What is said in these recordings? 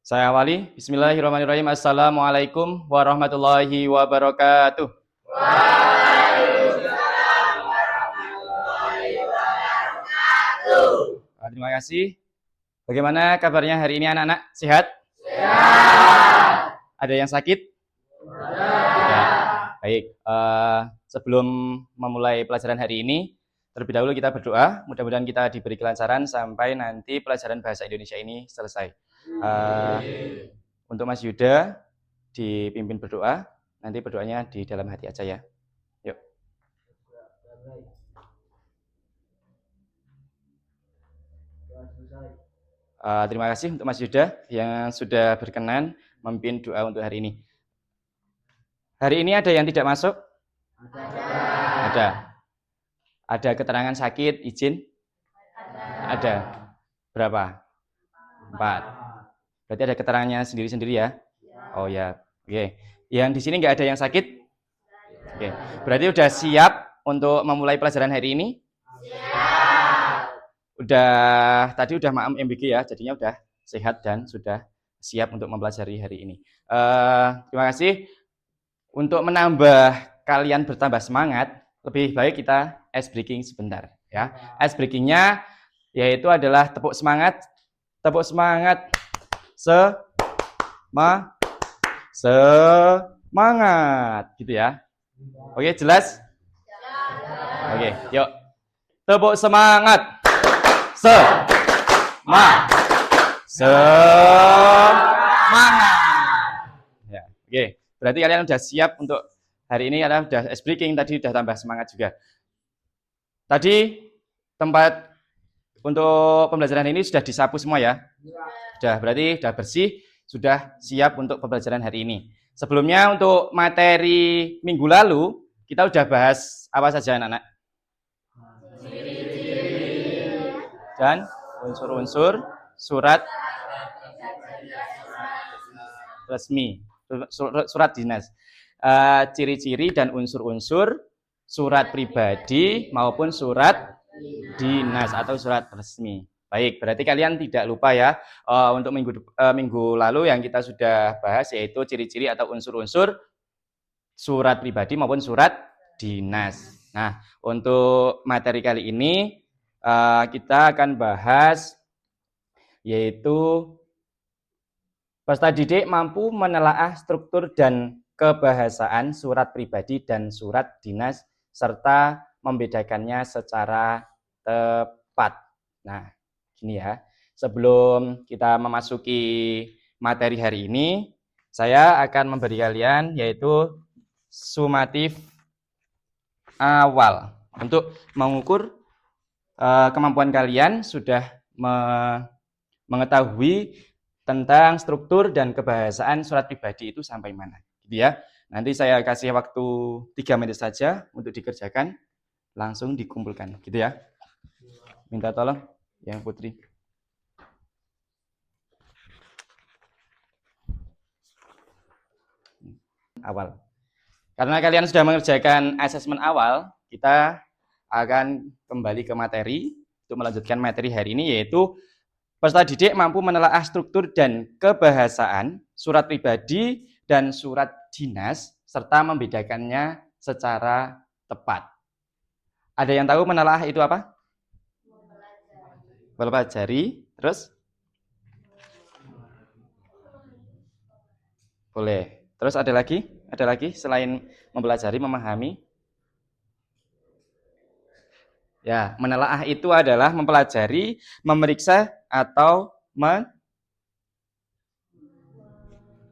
Saya awali. Bismillahirrahmanirrahim. Assalamualaikum warahmatullahi wabarakatuh. Terima kasih. Bagaimana kabarnya hari ini anak-anak? Sehat? Sehat. Ada yang sakit? Ya. Baik. Sebelum memulai pelajaran hari ini, terlebih dahulu kita berdoa. Mudah-mudahan kita diberi kelancaran sampai nanti pelajaran bahasa Indonesia ini selesai. Untuk Mas Yuda dipimpin berdoa. Nanti berdoanya di dalam hati aja ya. Yuk. Terima kasih untuk Mas Yuda yang sudah berkenan memimpin doa untuk hari ini. Hari ini ada yang tidak masuk? Ada. Ada keterangan sakit, izin? Ada. Berapa? 4. Berarti ada keterangannya sendiri-sendiri ya? Oh ya. Oke. Yang di sini nggak ada yang sakit? Oke. Berarti udah siap untuk memulai pelajaran hari ini? Tadi udah maam MBG ya, jadinya udah sehat dan sudah siap untuk mempelajari hari ini. Terima kasih. Untuk menambah kalian bertambah semangat, lebih baik kita ice breaking sebentar ya. Ice breakingnya yaitu adalah tepuk semangat semangat gitu ya. Oke, jelas? Oke, yuk. Tepuk semangat. Semangat. Ya, oke. Berarti kalian sudah siap untuk hari ini, karena sudah ice breaking tadi, sudah tambah semangat juga. Tadi tempat untuk pembelajaran ini sudah disapu semua ya? Sudah, berarti sudah bersih, sudah siap untuk pembelajaran hari ini. Sebelumnya untuk materi minggu lalu, kita sudah bahas apa saja anak-anak? Dan unsur-unsur surat resmi, surat dinas, ciri-ciri dan unsur-unsur surat pribadi maupun surat dinas atau surat resmi. Baik, berarti kalian tidak lupa ya, untuk minggu lalu yang kita sudah bahas yaitu ciri-ciri atau unsur-unsur surat pribadi maupun surat dinas. Nah, untuk materi kali ini kita akan bahas yaitu peserta didik mampu menelaah struktur dan kebahasaan surat pribadi dan surat dinas serta membedakannya secara tepat. Nah, gini ya. Sebelum kita memasuki materi hari ini, saya akan memberi kalian yaitu sumatif awal untuk mengukur kemampuan kalian sudah mengetahui tentang struktur dan kebahasaan surat pribadi itu sampai mana, gitu ya. Nanti saya kasih waktu 3 menit saja untuk dikerjakan, langsung dikumpulkan, gitu ya. Minta tolong, yang Putri. Awal. Karena kalian sudah mengerjakan asesmen awal, kita akan kembali ke materi untuk melanjutkan materi hari ini, yaitu peserta didik mampu menelaah struktur dan kebahasaan surat pribadi dan surat dinas serta membedakannya secara tepat. Ada yang tahu menelaah itu apa? Mempelajari. Terus? Boleh. Terus ada lagi? Ada lagi selain mempelajari, memahami? Ya, menelaah itu adalah mempelajari, memeriksa atau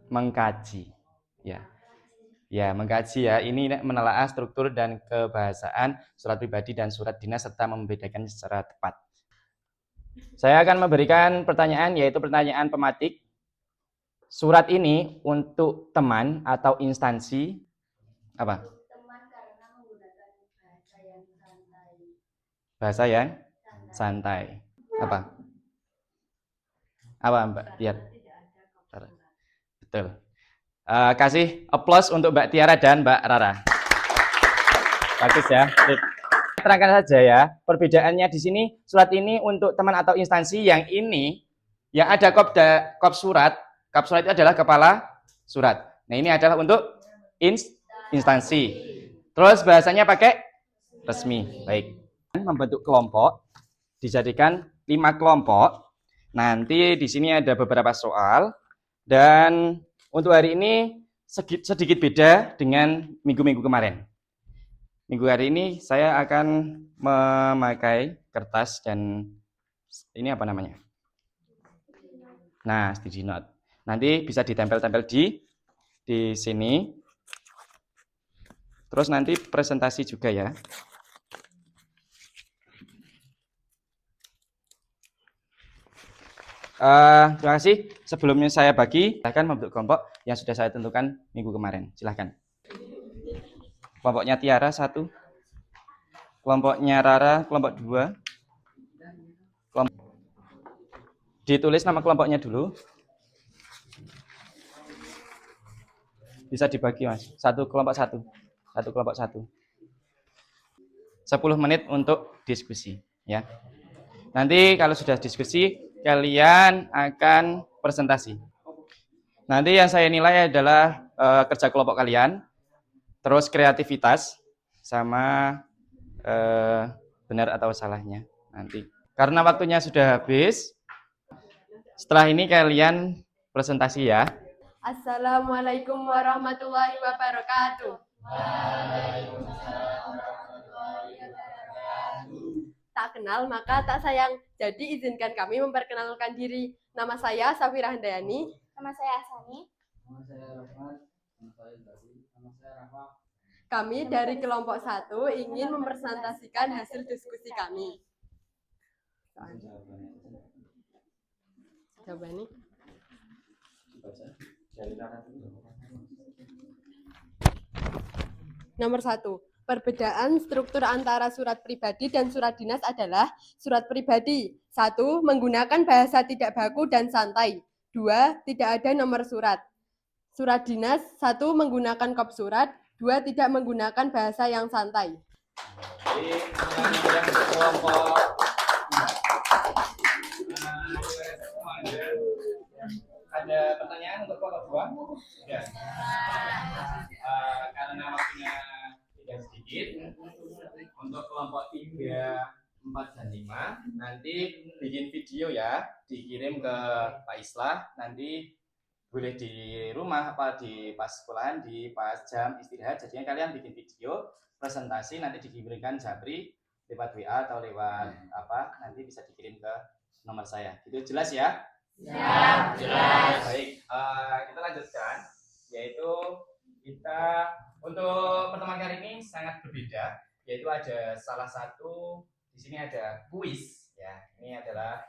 mengkaji. Ya. Ya, mengkaji ya. Ini menelaah struktur dan kebahasaan surat pribadi dan surat dinas serta membedakannya secara tepat. Saya akan memberikan pertanyaan, yaitu pertanyaan pematik. Surat ini untuk teman atau instansi apa? Teman karena menggunakan bahasa yang santai. Bahasa yang santai. Apa? Apa Mbak Tiar? Betul. Kasih applause untuk Mbak Tiara dan Mbak Rara. Bagus ya. Terangkan saja ya, perbedaannya di sini, surat ini untuk teman atau instansi, yang ini yang ada kop surat Kap surat itu adalah kepala surat. Nah, ini adalah untuk instansi. Terus bahasanya pakai resmi. Baik. Membentuk kelompok dijadikan 5 kelompok. Nanti di sini ada beberapa soal dan untuk hari ini sedikit beda dengan minggu-minggu kemarin. Minggu hari ini saya akan memakai kertas dan ini apa namanya? Nah, sticky note. Nanti bisa ditempel-tempel di sini. Terus nanti presentasi juga ya. Terima kasih. Sebelumnya saya bagi, silahkan membentuk kelompok yang sudah saya tentukan minggu kemarin. Silahkan. Kelompoknya Tiara 1, kelompoknya Rara kelompok 2. Ditulis nama kelompoknya dulu. Bisa dibagi, Mas. Satu kelompok 1. 10 menit untuk diskusi, ya. Nanti kalau sudah diskusi, kalian akan presentasi. Nanti yang saya nilai adalah kerja kelompok kalian, terus kreativitas, sama benar atau salahnya nanti. Karena waktunya sudah habis, setelah ini kalian presentasi ya. Assalamualaikum warahmatullahi wabarakatuh. Tak kenal maka tak sayang. Jadi izinkan kami memperkenalkan diri. Nama saya Safira Handayani. Nama saya Asani. Nama saya Rahmat. Nama saya Zaki. Nama saya Rafa. Kami dari kelompok 1 ingin mempresentasikan hasil diskusi kami. Jawabannya. Nomor 1. Perbedaan struktur antara surat pribadi dan surat dinas adalah surat pribadi. 1. Menggunakan bahasa tidak baku dan santai. 2. Tidak ada nomor surat. Surat dinas. 1. Menggunakan kop surat. 2. Tidak menggunakan bahasa yang santai. Jadi, yang kelompok ada pertanyaan untuk kelompok 2? Ya. Karena waktunya tidak sedikit, untuk kelompok 3, 4, dan 5 nanti bikin video ya, dikirim ke Pak Islah, nanti boleh di rumah apa di pas sekolahan, di pas jam istirahat. Jadinya kalian bikin video presentasi, nanti diberikan Japri lewat WA atau lewat apa, nanti bisa dikirim ke nomor saya. Itu jelas ya? Ya, jelas. Baik, kita lanjutkan, yaitu kita untuk pertemuan kali ini sangat berbeda, yaitu ada salah satu di sini ada kuis ya. Ini adalah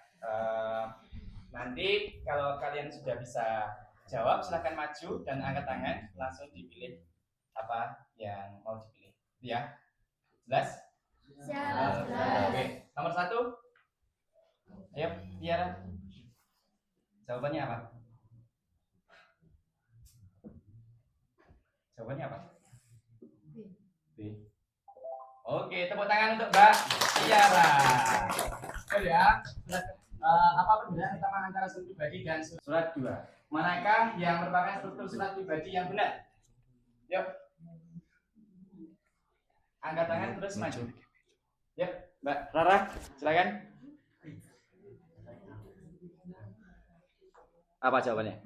nanti kalau kalian sudah bisa jawab, silahkan maju dan angkat tangan, langsung dipilih apa yang mau dipilih. Ya, jelas? Siap. Oke, nomor 1. Ayo, Tiara. Jawabannya apa? Jawabannya apa? B. Oke, tepuk tangan untuk Mbak Tiara. Betul ya? Apa perbedaan utama antara surat pribadi dan surat 2? Manakah yang merupakan struktur surat pribadi yang benar? Yuk. Angkat tangan terus maju. Yuk, Mbak Rara, silakan. Apa jawabannya?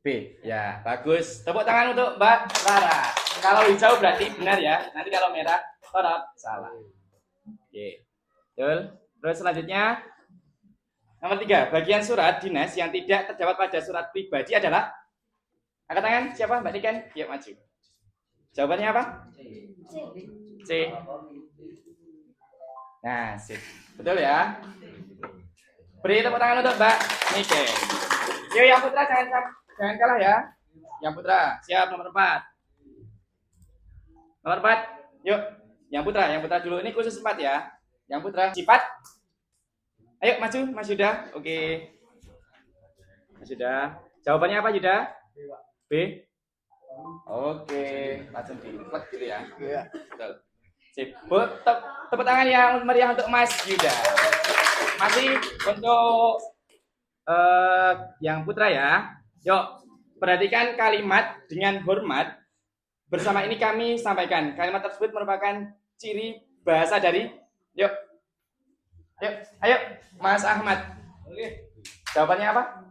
B. Ya, bagus. Tepuk tangan untuk Mbak Rara. Kalau hijau berarti benar ya. Nanti kalau merah, torop, salah. Oke. Betul. Terus selanjutnya nomor 3, bagian surat dinas yang tidak terdapat pada surat pribadi adalah, angkat tangan, siapa? Mbak Niken? Yuk maju. Jawabannya apa? C. Nah, sip. Betul ya? Beri tepuk tangan untuk Mbak Niken. Yuk yang putra jangan kalah ya. Yang putra, siap nomor 4. Nomor 4. Yuk, yang putra dulu. Ini khusus 4 ya. Yang putra sifat. Ayo maju, Mas Yuda. Oke. Mas Yuda. Jawabannya apa, Yuda? B. Oke, langsung diplek gitu ya. Iya. Betul. Sip. Tepuk tangan yang meriah untuk Mas Yuda. Masih untuk yang putra ya. Yuk, perhatikan kalimat dengan hormat. Bersama ini kami sampaikan. Kalimat tersebut merupakan ciri bahasa dari. Yuk, yuk, ayo, Mas Ahmad. Jawabannya apa?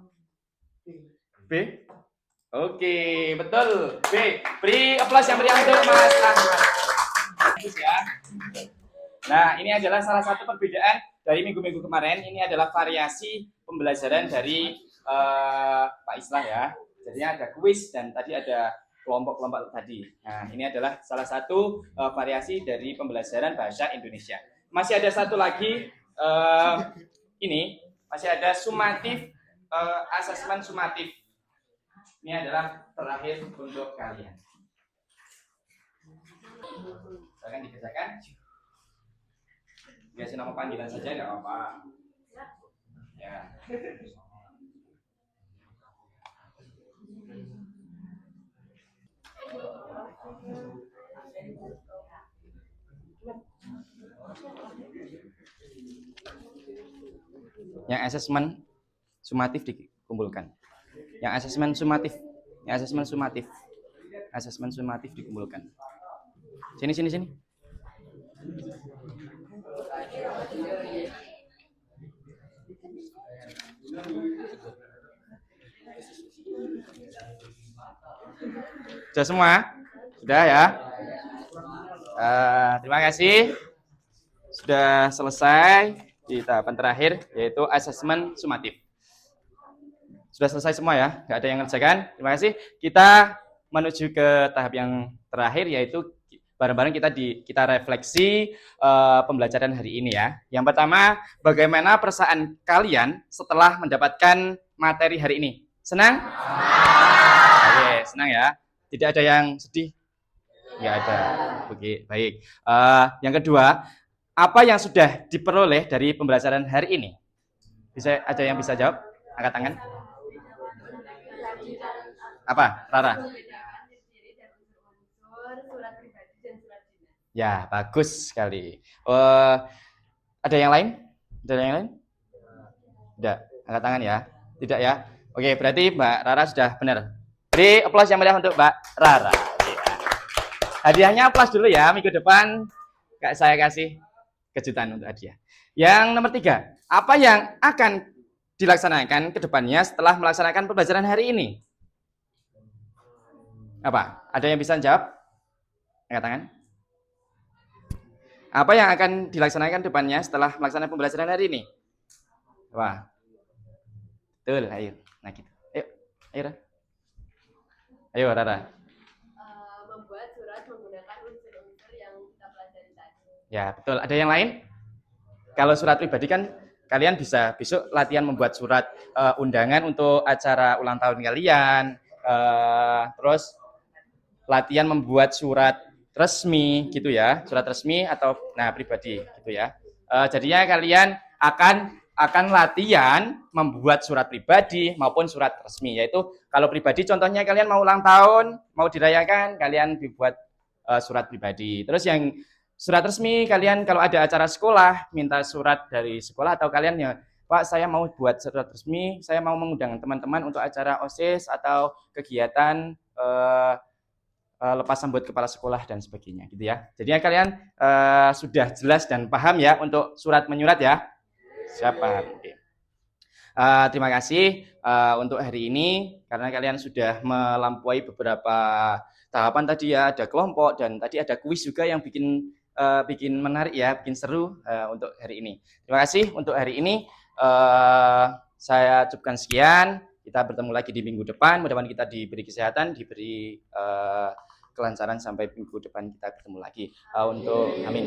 B. Oke, betul. B. Beri aplaus yang meriah untuk Mas Ahmad. Bagus ya. Nah, ini adalah salah satu perbedaan dari minggu-minggu kemarin. Ini adalah variasi pembelajaran dari Pak Islah ya. Jadinya ada kuis dan tadi ada kelompok-kelompok tadi. Nah, ini adalah salah satu variasi dari pembelajaran bahasa Indonesia. Masih ada satu lagi, ini masih ada sumatif, asesmen sumatif. Ini adalah terakhir untuk kalian. Silakan dikerjakan. Biasa nama panggilan saja nggak apa-apa. Ya. Yang asesmen sumatif dikumpulkan. Yang asesmen sumatif dikumpulkan. Sini. Sudah semua? Sudah ya? Terima kasih. Sudah selesai di tahapan terakhir, yaitu asesmen sumatif. Sudah selesai semua ya? Nggak ada yang ngerjakan? Terima kasih. Kita menuju ke tahap yang terakhir, yaitu bareng-bareng kita refleksi pembelajaran hari ini ya. Yang pertama, bagaimana perasaan kalian setelah mendapatkan materi hari ini? Senang? Oke, senang ya. Tidak ada yang sedih? Nggak ada. Oke, baik. Yang kedua, apa yang sudah diperoleh dari pembelajaran hari ini? Ada yang bisa jawab? Angkat tangan. Apa, Rara? Ya, bagus sekali. Ada yang lain? Tidak. Angkat tangan ya. Tidak ya. Oke, berarti Mbak Rara sudah benar. Beri aplaus yang meriah untuk Mbak Rara. Ya. Hadiahnya aplaus dulu ya. Minggu depan saya kasih kejutan untuk hadiah. Yang nomor 3, apa yang akan dilaksanakan ke depannya setelah melaksanakan pembelajaran hari ini? Apa? Ada yang bisa jawab? Angkat tangan. Apa yang akan dilaksanakan depannya setelah melaksanakan pembelajaran hari ini? Wah, betul. Ayo, nah gitu. Ayo, Rara. Membuat surat menggunakan unsur-unsur yang kita pelajari tadi. Ya, betul. Ada yang lain? Kalau surat pribadi kan kalian bisa besok latihan membuat surat undangan untuk acara ulang tahun kalian. Terus latihan membuat surat resmi gitu ya, surat resmi atau pribadi gitu ya. Jadinya kalian akan latihan membuat surat pribadi maupun surat resmi, yaitu kalau pribadi contohnya kalian mau ulang tahun, mau dirayakan, kalian dibuat surat pribadi. Terus yang surat resmi kalian kalau ada acara sekolah, minta surat dari sekolah atau kalian ya, Pak, saya mau buat surat resmi, saya mau mengundang teman-teman untuk acara OSIS atau kegiatan lepas sambut kepala sekolah dan sebagainya gitu ya. Jadinya kalian sudah jelas dan paham ya untuk surat menyurat ya. Siapa? Oke. Terima kasih untuk hari ini karena kalian sudah melampaui beberapa tahapan tadi ya, ada kelompok dan tadi ada kuis juga yang bikin menarik ya, bikin seru untuk hari ini. Terima kasih untuk hari ini. Saya cukupkan sekian. Kita bertemu lagi di minggu depan. Mudah-mudahan kita diberi kesehatan, diberi kelancaran sampai minggu depan kita bertemu lagi. Amin.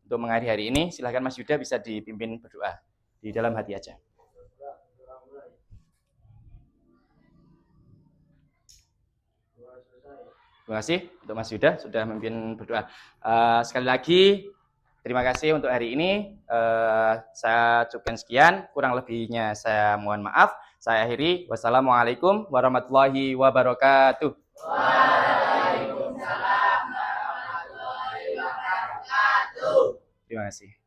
Untuk mengakhiri hari ini, silakan Mas Yuda bisa dipimpin berdoa di dalam hati aja. Terima kasih untuk Mas Yuda sudah memimpin berdoa. Sekali lagi terima kasih untuk hari ini. Saya cukupkan sekian, kurang lebihnya saya mohon maaf. Saya akhiri. Wassalamualaikum warahmatullahi wabarakatuh. Waalaikumsalam warahmatullahi wabarakatuh. Terima kasih.